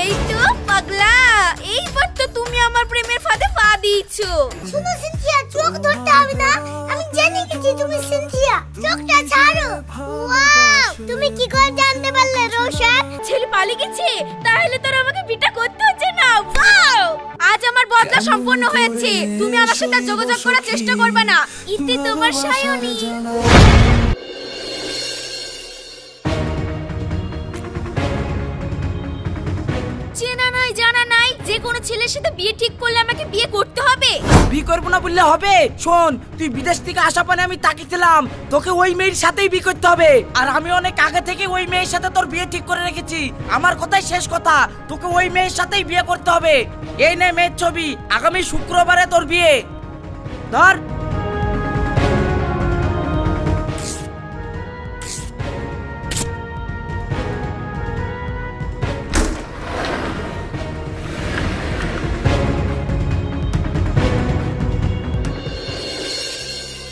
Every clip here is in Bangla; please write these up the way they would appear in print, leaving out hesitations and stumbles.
এই তো পাগলা, এইবার তো তুমি আমার প্রেমের ফাঁদে পা দিয়েছো। শুনো সিনথিয়া, চোখ ধরতে হবে না, আমি জেনে গেছি তুমি সিনথিয়া। চোখটা ছাড়ো। ওয়াও, তুমি কি করে জানতে পারলে রোশন? ছেলে পালিয়ে গেছে, তাহলে তোর আমাকে বিটা করতে হচ্ছে না। ওয়াও, আজ আমার বদলা সম্পূর্ণ হয়েছে। তুমি আমার সাথে যোগাযোগ করার চেষ্টা করবে না, ইতি তোমার সায়নী। চেনা নাই জানা নাই, যে কোনো ছেলের সাথে বিয়ে ঠিক করলে আমাকে বিয়ে করতে হবে। বিয়ে করবো না বললে হবে? শোন, তুই বিদেশ থেকে আসা পানে আমি তাকিয়েছিলাম, তোকে ওই মেয়ের সাথেই বিয়ে করতে হবে। আর আমি অনেক আগে থেকে ওই মেয়ের সাথে তোর বিয়ে ঠিক করে রেখেছি। আমার কথাই শেষ কথা, তোকে ওই মেয়ের সাথেই বিয়ে করতে হবে। এই নে মেয়ের ছবি, আগামী শুক্রবারে তোর বিয়ে। ধর।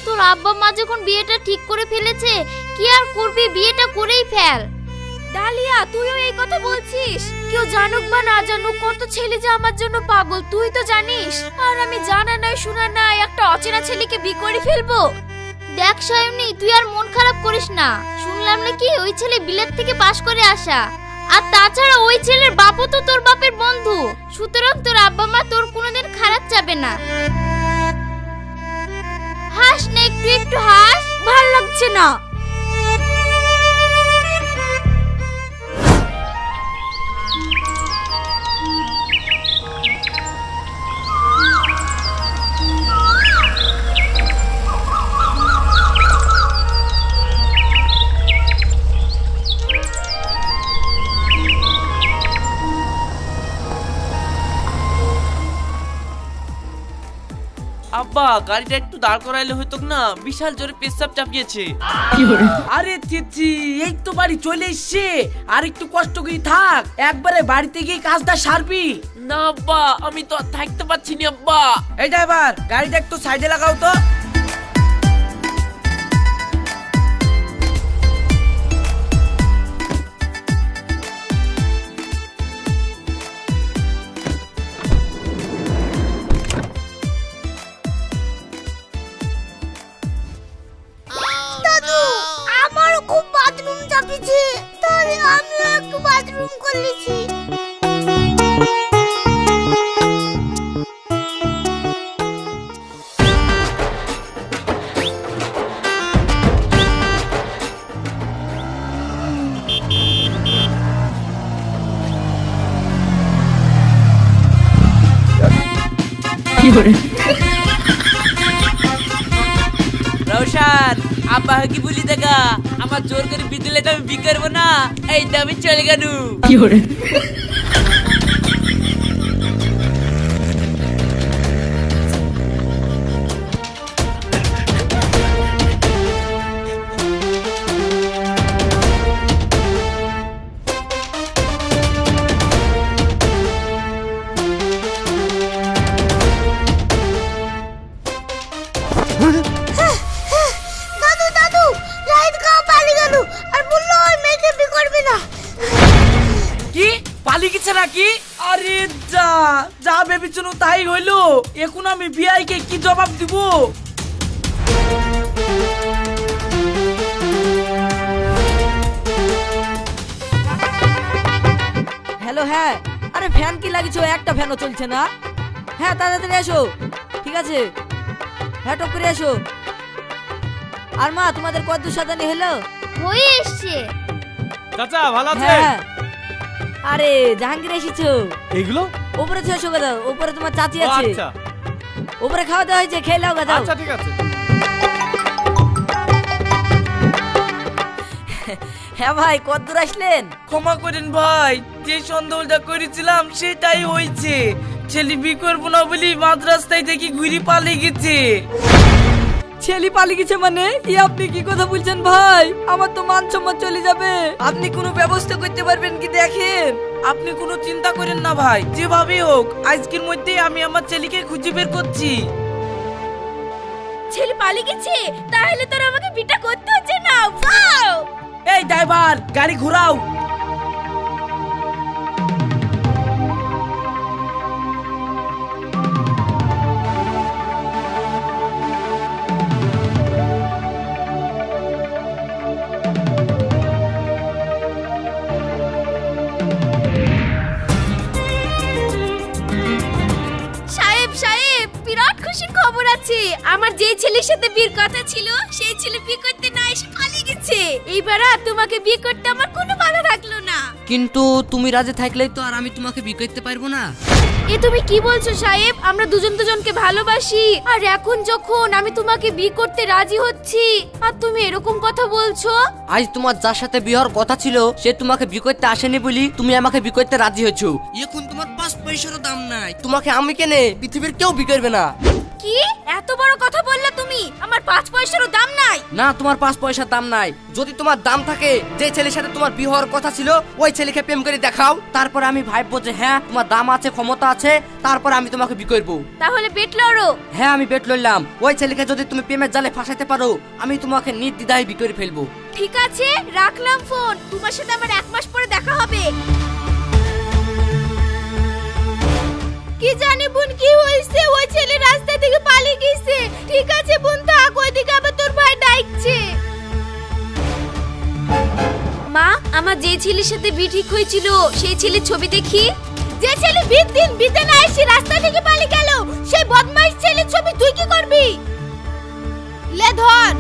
তোর আব্বা মা যখন বিয়েটা ঠিক করে ফেলেছে, কি আর করবি, বিয়েটা করেই ফেল। ডালিয়া, তুইও এই কথা বলছিস? কেউ জানুক বা না জানুক, কত ছেলে যে আমার জন্য পাগল তুই তো জানিস। আর আমি জানা নাই শোনা নাই একটা অচেনা ছেলেকে বিয়ে করে ফেলবো। দেখ সায়নী, তুই আর মন খারাপ করিস না। শুনলাম নাকি ওই ছেলে বিলেত থেকে পাশ করে আসা। আর তাছাড়া ওই ছেলের বাপও তো তোর বাপের বন্ধু। সুতরাং তোর আব্বা মা তোর কোনোদিন খারাপ চাবে না। হাস না, একটু একটু হাস। ভাল লাগছে না। আব্বা, গাড়িটা একটু দাঁড় করাইলে হতো না? বিশাল জোরে পেশাব চাপিয়েছে। আরে চিচি, এই তো বাড়ি চলে এসছে, আর একটু কষ্ট করে থাক, একবারে বাড়িতে গিয়ে কাজটা সারবি। না আব্বা, আমি তো আর থাকতে পারছি না আব্বা। এই ড্রাইভার, গাড়িটা একটু সাইডে লাগাও তো। দাদু, আমারও খুব বাথরুম চাপিছে, তাহলে আমিও একটু বাথরুম করলেছি। রোশন, আব্বা কি বলি দেখা, আমার জোর করে বিদলে তো আমি বিয়ে করবো না, এই তো আমি চলে গেল। দাদু দাদু, রাইত খাওয়া পালিয়ে গেল আর বললো ওই মেয়েকে বিয়ে করবে না। কি পালিয়ে গেছে নাকি? আরে যা যা ভেবেছিল তাই হইলো। এখন আমি বিআইকে কি জবাব দিব? হ্যালো, হ্যাঁ। আরে ফ্যান কি লাগিয়েছো? একটা ফ্যানও চলছে না। হ্যাঁ, তাড়াতাড়ি এসো। ঠিক আছে, হ্যাঁ, টপ করে এসো। আর মা, তোমাদের কত সাদানি হলো? হয়ে এসছে। চাচা ভালো আছে? হ্যাঁ। আরে জাহাঙ্গীর এসেছো? এইগুলো উপরে এসো গো, দাও। উপরে তোমার চাচি ও, আছে। আচ্ছা উপরে খাওয়া দাওয়া হয়েছে, খেয়ে নাও গো, দাও। আচ্ছা ঠিক আছে। হ্যাঁ ভাই, কত দূর আসলেন? ক্ষমা করেন ভাই, যে সন্দেহটা করেছিলাম সেটাই হয়েছে। ছেলে বিয়ে করবো না বলি মাঝ রাস্তায় দেখি ঘুরি পালিয়ে গেছে। ছেলে পালিয়ে গেছে মানে? কি আপনি কি কথা বলছেন ভাই? আমার তো মান সম্মান চলে যাবে। আপনি কোনো ব্যবস্থা করতে পারবেন কি দেখেন। আপনি কোনো চিন্তা করেন না ভাই, যেভাবে হোক আজকের মধ্যেই আমি আমার ছেলেকে খুঁজে বের করছি। ছেলে পালিয়ে গেছে, তাহলে তোর আমাকে বিটা করতে হচ্ছে না। ওয়াও, এই ড্রাইভার, গাড়ি ঘোরাও। আমার যেই ছেলের সাথে বিয়ের কথা ছিল সেই ছেলে বিয়ে করতে না এসে পালিয়ে গেছে। এইবার আর তোমাকে বিয়ে করতে আমার কোনো ভালো লাগলো না। কিন্তু তুমি রাজি থাকলেই তো আর আমি তোমাকে বিয়ে করতে পারবো না। এ তুমি কি বলছো সাহেব? আমরা দুজন দুজনকে ভালোবাসি, আর এখন যখন আমি তোমাকে বিয়ে করতে রাজি হচ্ছি আর তুমি এরকম কথা বলছো। আজ তোমার যার সাথে বিয়ে হওয়ার কথা ছিল সে তোমাকে বিয়ে করতে আসেনি বলি তুমি আমাকে বিয়ে করতে রাজি হয়েছো। এখন তোমার 5 পয়সারও দাম নাই, তোমাকে আমি কেনে পৃথিবীর কেউ বিয়ে করবে না। কি এত বড় কথা বললা তুমি? আমার 5 পয়সারও দাম নাই? না, তোমার 5 পয়সার দাম নাই। যদি তোমার দাম থাকে, যে ছেলের সাথে তোমার বিয়ে হওয়ার কথা ছিল ওই ছেলেকে প্রেম করে দেখাও, তারপর আমি ভাববো যে হ্যাঁ তোমার দাম আছে, ক্ষমতা আছে, তারপর আমি তোমাকে বিয়ে করবো। তাহলে বেট লড়ো। হ্যাঁ আমি বেট লইলাম, ওই ছেলেকে যদি তুমি প্রেমের জালে ফাঁসাইতে পারো আমি তোমাকে নির্দ্বিধায় বিয়ে করে ফেলবো। ঠিক আছে, রাখলাম ফোন। তোমার সাথে আমার 1 মাস পরে দেখা হবে। কি জানি বোন কি হইছে, ওই ছেলে রাস্তা থেকে পালিয়ে গেছে। ঠিক আছে বোন, থাক, ওইদিকে আবার তোর ভাই ডাকছে। মা, আমার যে ছেলের সাথে বিয়ে ঠিক হয়েছিল সেই ছেলের ছবি দেখি। যে ছেলে বিয়ের দিন বিতে না এসে রাস্তা থেকে পালিয়ে গেল, সেই বদমাইশ ছেলের ছবি তুই কি করবি? লে ধর।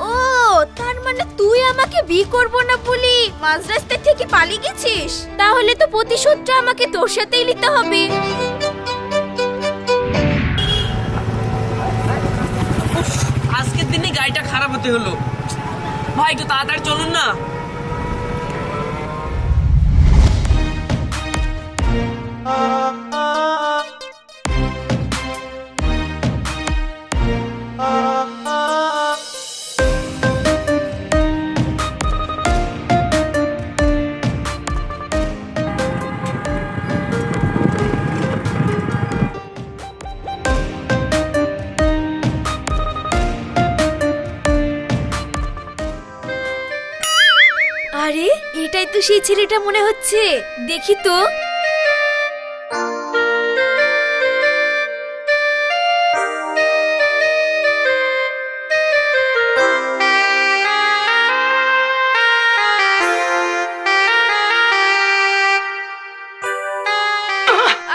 ও, তার মানে তুই আমাকে বিয়ে করব না বলি মাঝ রাস্তা থেকে পালিয়ে গেছিস? তাহলে তো প্রতিশোধটা আমাকে তোর সাথেই নিতে হবে। আজকের দিনে গাড়িটা খারাপ হতে হলো। ভাই একটু তাড়াতাড়ি চলুন না। আরে এটাই তো সেই ছেলেটা মনে হচ্ছে, দেখি তো।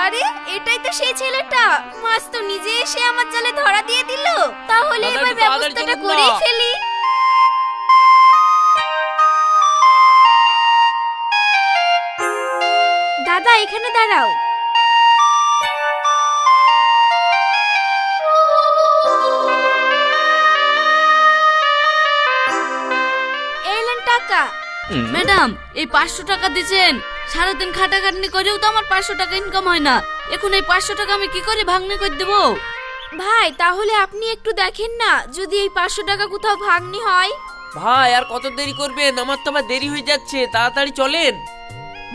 আরে এটাই তো সেই ছেলেটা। মাছ তো নিজে এসে আমার জালে ধরা দিয়ে দিল। তাহলে দাদা, এবার একটু তাড়াতাড়ি ব্যবস্থাটা চলুন না। করেই ফেলি। দাদা এখানে দাঁড়াও। এলেন টাকা। ম্যাডাম, এই 500 টাকা দিয়েছেন। সারাদিন খাটাখাটনি করেও তো আমার 500 টাকা ইনকাম হয় না। এখন এই 500 টাকা আমি কি করে ভাঙনি করে দেবো? ভাই তাহলে আপনি একটু দেখেন না, যদি এই 500 টাকা কোথাও ভাঙনি হয়। ভাই আর কত দেরি করবেন? আমার তো আবার দেরি হয়ে যাচ্ছে, তাড়াতাড়ি চলেন।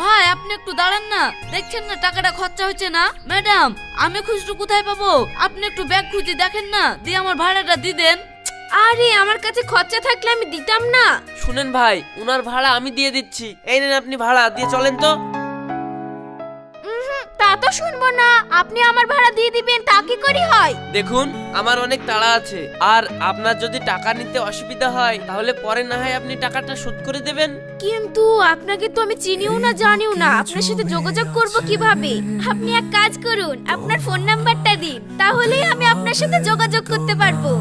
ভাই আপনি একটু দাঁড়ান না, দেখছেন না টাকাটা খরচা হচ্ছে না? ম্যাডাম আমি খুচরো কোথায় পাবো? আপনি একটু ব্যাগ খুঁজে দেখেন না, দিয়ে আমার ভাড়াটা দিয়ে দেন। আরে আমার কাছে খরচা থাকলে আমি দিতাম না। শুনেন ভাই, উনার ভাড়া আমি দিয়ে দিচ্ছি। এই নেন আপনি ভাড়া দিয়ে চলেন তো। তা তো শুনবো না। আপনি আমার ভাড়া দিয়ে দিবেন, তা কি করি হয়? দেখুন আমার অনেক তাড়া আছে, আর আপনার যদি টাকা নিতে অসুবিধা হয় তাহলে পরে না হয় আপনি টাকাটা শোধ করে দেবেন। কিন্তু আপনাকে তো আমি চিনিও না জানিও না, আপনার সাথে যোগাযোগ করব কিভাবে? আপনি এক কাজ করুন, আপনার ফোন নাম্বারটা দিন, তাহলেই আমি আপনার সাথে যোগাযোগ করতে পারবো।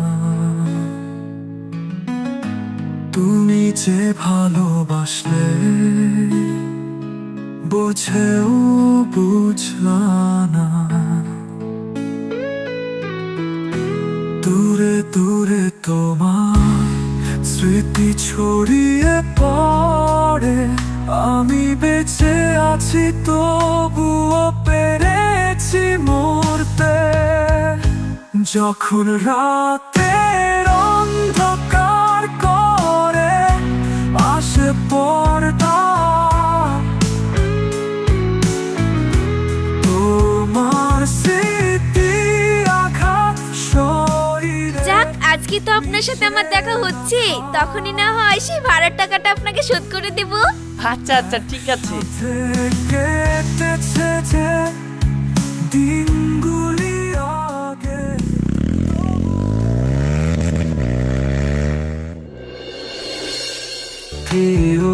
তুমি যে ভালোবাসলে বুঝেও বুঝলা না, দূরে দূরে তোমার স্মৃতি ছড়িয়ে পড়ে। আমি বেঁচে আছি তবুও পেরেছি মরতে, যখন রাতের অন্ধকার করে আসে পর্দা। তোমার স্মৃতি আঘাত শরীরে। যাক, আজকে তো আপনার সাথে আমার দেখা হচ্ছে, তখনই না হয় সেই ভাড়ার টাকাটা আপনাকে শোধ করে দেব। আচ্ছা আচ্ছা ঠিক আছে। কেটেছে যে দিনগুলি আগে।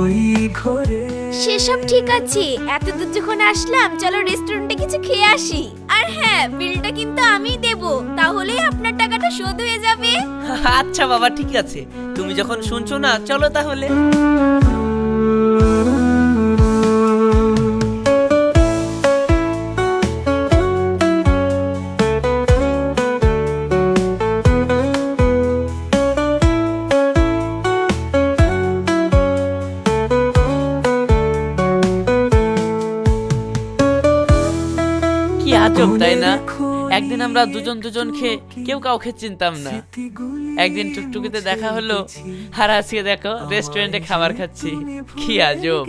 ওই ঘরে সেসব ঠিক আছে, এত দূর যখন আসলাম চলো রেস্টুরেন্টে কিছু খেয়ে আসি। আর হ্যাঁ, বিলটা কিন্তু আমিই দেব, তাহলেই আপনার টাকাটা শোধ হয়ে যাবে। আচ্ছা বাবা ঠিক আছে, তুমি যখন শুনছো না চলো তাহলে। কি আজব তাই না, একদিন আমরা দুজন দুজন খেয়ে কেউ কাউকে চিনতাম না, একদিন টুকটুকিতে দেখা হলো, আর আজকে দেখো রেস্টুরেন্টে খাবার খাচ্ছি। কি আজব।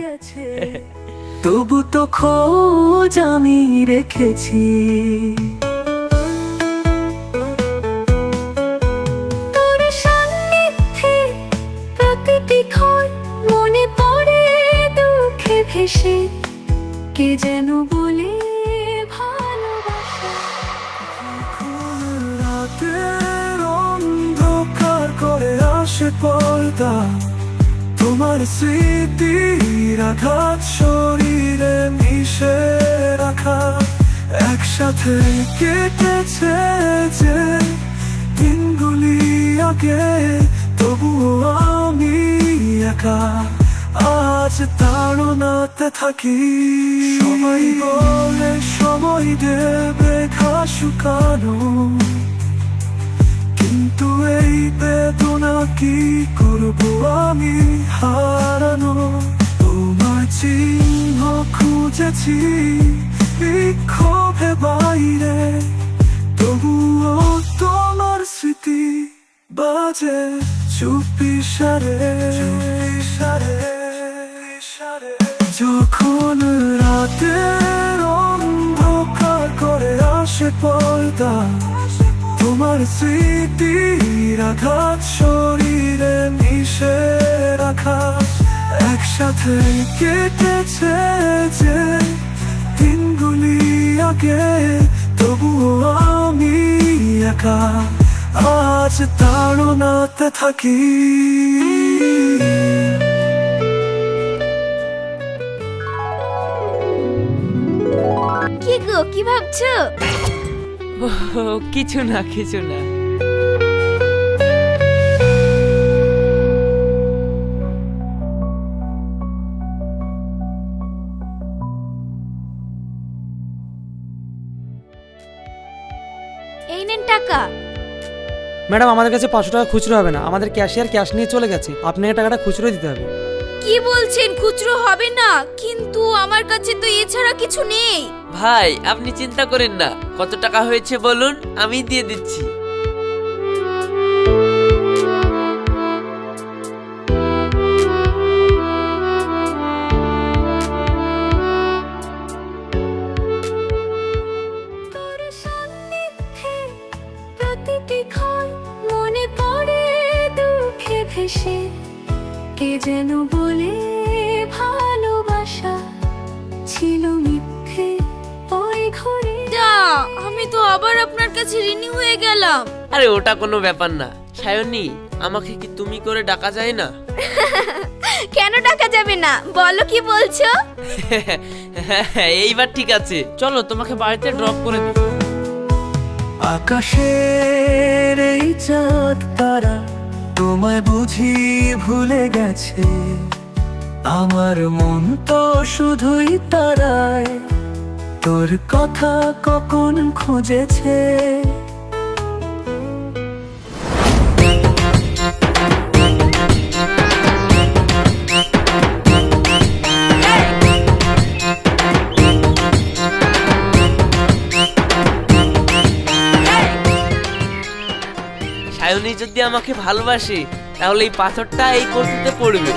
তবু তো খোঁজ আমি রেখেছি, তোর সান্নিধ্যে প্রতিটি ক্ষণ মনে পড়ে দুঃখে ভেসে, কে যেন বলে ভালোবাসা। রাতের অন্ধকার করে আসে পর্দা, তোমার স্মৃতির আঘাত শরীরে মিশে রাখা, একসাথে কেটেছে যে দিনগুলি আগে, তবুও আমি একা আজ তাড়নাতে থাকি। সবাই বলে সময় দেবে ঘা শুকানো, কিন্তু এই বেদনা কি করবো আমি হারানো। তোমার চিহ্ন খুঁজেছি বিক্ষোভে বাইরে, তবুও তোমার স্মৃতি বাজে চুপি সারে। যখন রাতের অন্ধকার করে আসে পর্দা, তোমার স্মৃতির আঘাত শরীরে মিশে রাখা, একসাথে কেটেছে যে দিনগুলি আগে, তবুও আমি একা আজ তাড়নাতে থাকি। কি গো, কি ভাবছো? কিছু না কিছু না। এই নেন টাকা। ম্যাডাম আমাদের কাছে 500 টাকা খুচরো হবে না, আমাদের ক্যাশিয়ার ক্যাশ নিয়ে চলে গেছে, আপনাকে টাকাটা খুচরো দিতে হবে। কি বলছেন, খুচরো হবে না? কিন্তু আমার কাছে তো এছাড়া কিছু নেই। ভাই আপনি চিন্তা করেন না, কত টাকা হয়েছে বলুন, আমি দিয়ে দিচ্ছি। প্রতিটি ক্ষণ মনে পড়ে দুঃখে ভেসে, কে যেন বলে ভালোবাসা ছিল মিথ্যে ওই ঘরে। যা, আমি তো আবার আপনার কাছে ঋণী হয়ে গেলাম। আরে ওটা কোনো ব্যাপার না সায়নী, আমাকে কি তুমি করে ডাকা যায় না? কেন ডাকা যাবে না, বলো কি বলছো? এইবার ঠিক আছে, চলো তোমাকে বাড়িতে ড্রপ করে দিই। আকাশের এই চাঁদ তারা তোমায় বুঝি ভুলে গেছে, আমার মন তো শুধুই তারায় তোর কথা কখন খুঁজেছে। সায়নী যদি আমাকে ভালোবাসে তাহলে এই পাথরটা এই কলসিতে পড়বে।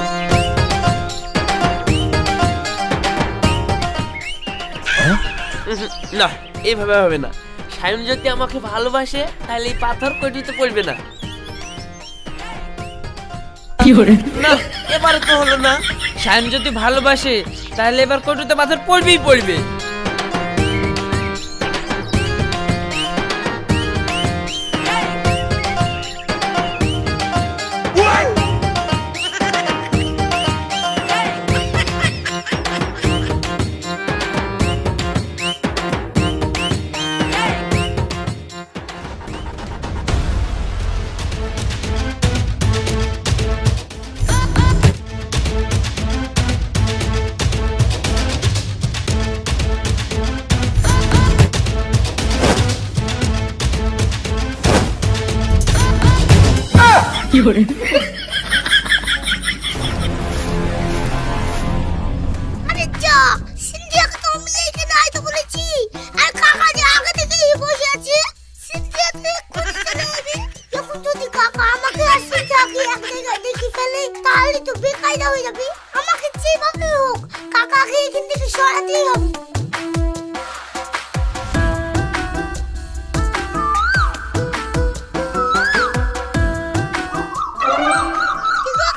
না, এভাবে হবে না। সায়নী যদি আমাকে ভালোবাসে তাহলে এই পাথর কটিতে পড়বে না। না, এবারে তো হলো না। সায়নী যদি ভালোবাসে তাহলে এবার কটিতে পাথর পড়বেই পড়বে। আরে যা, সিন্ধিয়াকে তো আমি এখানে আইতে বলেছি, আর কাকা যে আগে থেকেই বসে আছে। সিন্ধিয়া তুই এক্ষুনি চলে যাবি। এখন যদি কাকা আমাকে আর সিন্ধিয়াকে এক জায়গায় দেখে ফেলে তাহলে তো বেকায়দা হয়ে যাবে। আমাকে যেভাবে হোক কাকাকে এখান থেকে সরাতেই হবে।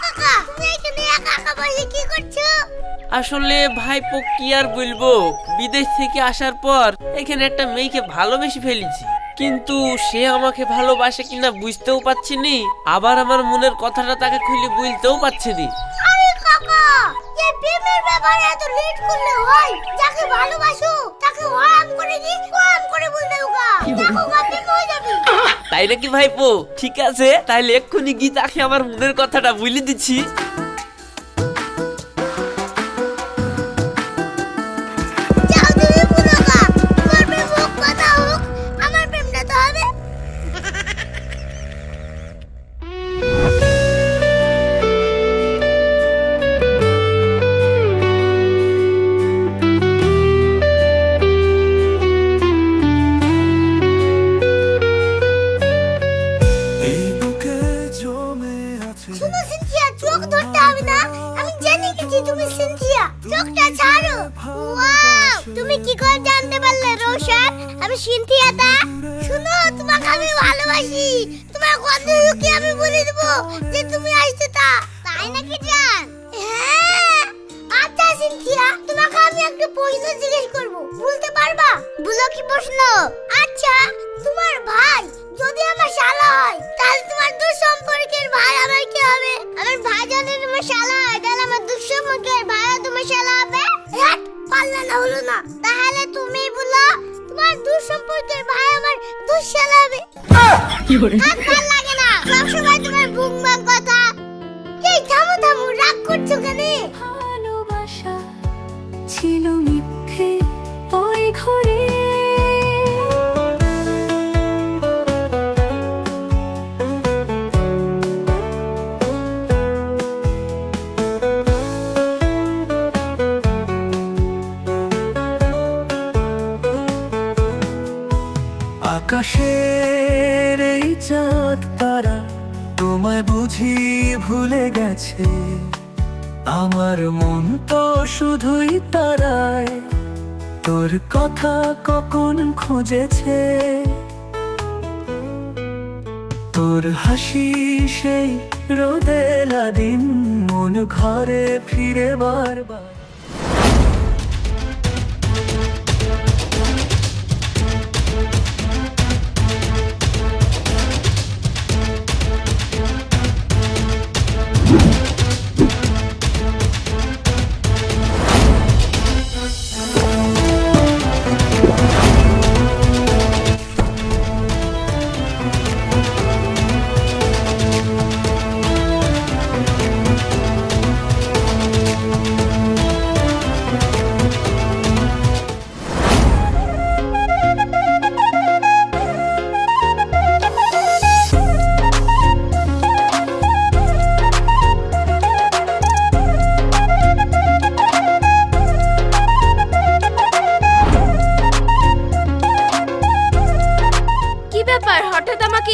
কাকা, তুমি এখানে একা একা বসে কি করছো? আসলে ভাইপো কি আর বলবো, বিদেশ থেকে আসার পর এখানে একটা মেয়েকে ভালোবেসে ফেলেছি, কিন্তু সে আমাকে ভালোবাসে কিনা বুঝতেও পারছি নি, আবার আমার মনের কথাটা তাকে খুলে বলতেও পারছি নি। আরে কাকা, এই প্রেমের ব্যাপারে এত লেট করলে হয়? যাকে ভালোবাসো তাকে ওয়াম করে দি, ওয়াম করে বলতে হোগা, দেখো গাতে হয়ে যাবে। তাই নাকি ভাইপো? ঠিক আছে, তাইলে এক্ষুনি গিয়ে তাকে আমার মনের কথাটা বলে দিচ্ছি। যাও তুমি পুরোকা, তোমার প্রেম হোক বা না হোক, আমার প্রেমটা তো হবে। এই বুকে জমে আছে শুনো সিনথিয়া, চোখ ধরতে হবে না, আমি জেনে গেছি তুমি সিনথিয়া। চোখটা ছাড়ো। ওয়াও, তুমি কি করে জানতে পারলে রোশন আমি সিনথিয়াটা? শুনো, তোমাকে আমি ভালোবাসি। তোমার গন্ধ কি আমি বলে দেব যে তুমি আসছো তা? তাই নাকি জান? হ্যাঁ। আচ্ছা সিনথিয়া, তোমাকে আমি একটা প্রশ্ন জিজ্ঞেস করব, বলতে পারবা? বলো কি প্রশ্ন? আচ্ছা, তোমার ভাই যদি আমার শালা হয় তাহলে তোমার দুঃসম্পর্কের ভাই আমার কি হবে? আমার ভাই যদি তোমার শালা হয় তাহলে আমার দুঃসম্পর্কের ভাইও তোমার শালা হবে? হ্যাঁ, পারলে না হলো না। তাহলে তুমি বলো, তোমার দুঃসম্পর্কের ভাই আমার দুঃশালা হবে? আর ভাল লাগে না সবসময় তোমার বুকবাক কথা। এই থামো থামো, রাগ করছো কেন? ভালোবাসা ছিল মিথ্যে ওই ঘরে আকাশের এই চাঁদ তারা তোমায় বুঝি ভুলে গেছে, আমার মন তো শুধুই তারায় তোর কথা কখন খুঁজেছে। তোর হাসি সেই রোদেলা দিন মন ঘরে ফিরে বারবার।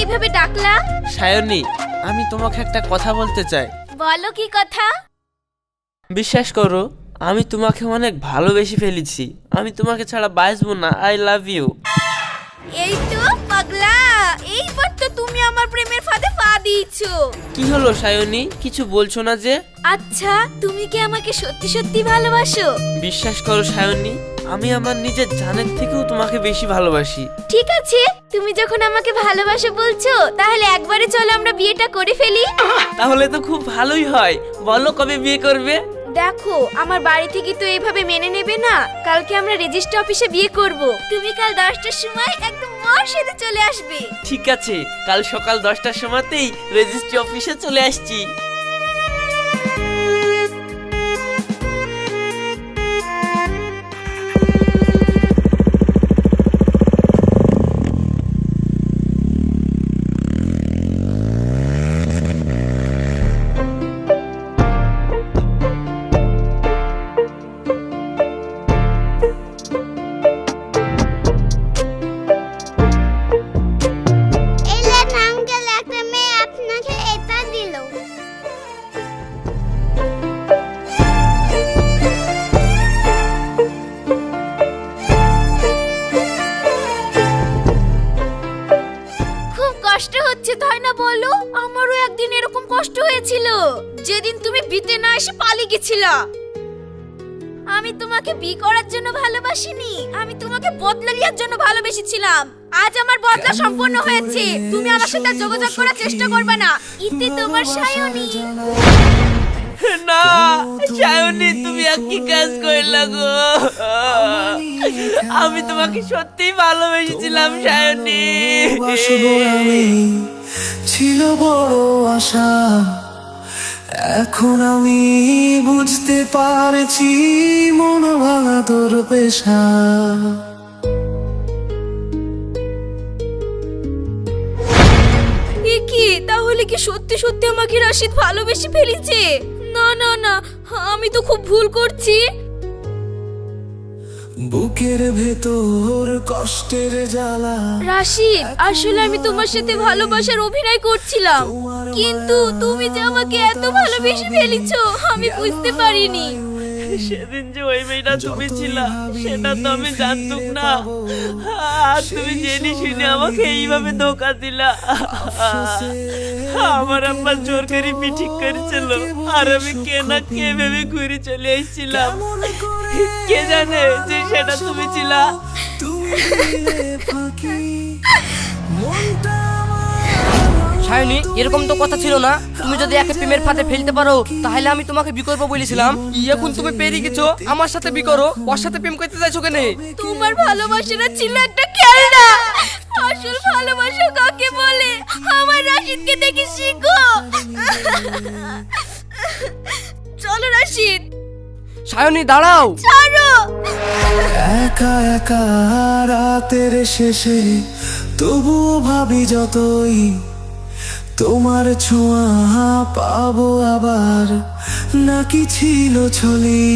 এইভাবে ডাকলা? সায়নী, আমি তোমাকে একটা কথা বলতে চাই। বলো কি কথা? বিশ্বাস করো, আমি তোমাকে অনেক ভালোবেসে ফেলেছি, আমি তোমাকে ছাড়া বাঁচবো না। I love you. এই তো পাগলা, এইবার তো তুমি আমার প্রেমের ফাঁদে পা দিয়েছো। কি হলো সায়নী, কিছু বলছো না যে? আচ্ছা, তুমি কি আমাকে সত্যি সত্যি ভালোবাসো? বিশ্বাস করো সায়নী, আমি আমার নিজের জানের থেকেও তোমাকে বেশি ভালোবাসি। ঠিক আছে, তুমি যখন আমাকে ভালোবাসো বলছো, তাহলে একবারে চলো আমরা বিয়েটা করে ফেলি। তাহলে তো খুব ভালোই হয়। বলো কবে বিয়ে করবে? দেখো, আমার বাড়ি থেকে তো এইভাবে মেনে নেবে না। কালকে আমরা রেজিস্ট্রি অফিসে বিয়ে করব। তুমি কাল 10টার সময় একদম মার সাথে চলে আসবে। ঠিক আছে, কাল সকাল 10টার সময়তেই রেজিস্ট্রি অফিসে চলে আসছি। ছিল যেদিন তুমি বিতে না এসে পালিয়ে গেছিলা। আমি তোমাকে বিয়ে করার জন্য ভালোবাসিনি, আমি তোমাকে বদলা নেওয়ার জন্য ভালোবেসেছিলাম। আজ আমার বদলা সম্পূর্ণ হয়েছে, তুমি আমার সাথে আর যোগাযোগ করার চেষ্টা করবে না। ইতি তোমার সায়নী। না সায়নী, তুমি কি কাজ করলা গো? আমি তোমাকে সত্যিই ভালোবেসেছিলাম সায়নী। আমি ছিল বড় আশা, এখন আমি বুঝতে পারছি মন ভাঙা তোর পেশা। কি তাহলে কি সত্যি সত্যি আমাকে রাশিদ ভালোবেসে ফেলেছে? না না না, আমি তো খুব ভুল করছি। বুকের ভেতর কষ্টের জ্বালা। রাশিদ, আসলে আমি তোমার সাথে ভালোবাসার অভিনয় করছিলাম, কিন্তু তুমি যে আমাকে এত ভালোবেসে ফেলেছো আমি বুঝতে পারিনি। সেদিন যে ওই মেয়েটা তুমি ছিলা সেটা তো আমি জানতুম না, আর তুমি জেনে শুনে আমাকে এইভাবে ধোকা দিলা। আমার আব্বা জোর করে ঠিক করেছিল, আর আমি কে না কে ভেবে ঘুরে চলে এসেছিলাম। কে জানে যে সেটা তুমি ছিলা। সায়নী, এরকম তো কথা ছিল না। তুমি যদি একে প্রেমের ফাঁদে ফেলতে পারো তাহলে আমি তোমাকে বিয়ে করবো বলেছিলাম। এখন তুমি পেরিয়ে গেছো, আমার সাথে বিয়ে করো। ওর সাথে প্রেম করতে চাইছো কেন? তোমার ভালোবাসাটা ছিল একটা খেলনা, আসল ভালোবাসা কাকে বলে আমার রাশিদকে দেখে শিখো। চলো রাশিদ। সায়নী দাঁড়াও। ছাড়ো। একা একা রাতের শেষে তবুও ভাবি যতই তোমার ছোঁয়া পাবো আবার, নাকি ছিল ছলি।